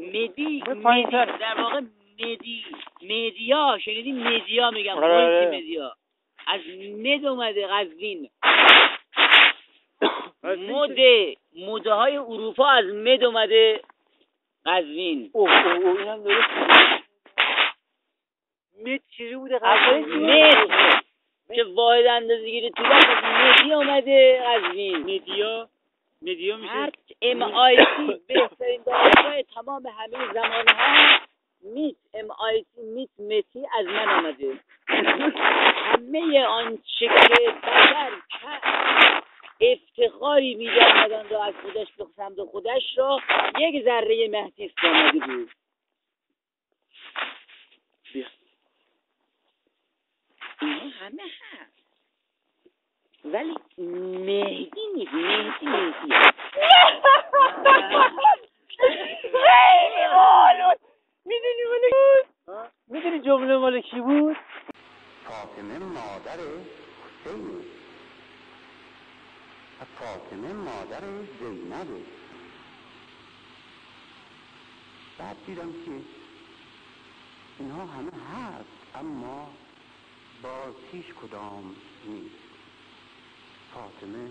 مدی پایین‌تر. در واقع مدیا شنیدی؟ مدیا میگم آره. مدیا از مد اومده قزوین. موده های اروپا از مد اومده قزوین. اینم درست. مد چیزی بوده مد که واحد اندازه‌گیری طول از مدی اومده قزوین. مدیا میشه MIT بهترین دانشگاه تمام همه زمان‌ها. میت مسی از من آمده. همه آنچه که بشر افتخاری می‌داند را از خودش به سمت خودش را یک ذره مهدی است آمده بود. اینا همه هست ولی مهدی نیست. مهدی خیلی باحال. میدونی جمله مال کی بود؟ فاطمه مادر حسینه و فاطمه مادر زینبه. بعد دیدم که اینها همه هست اما باز هیچ کدام نیست. فاطمه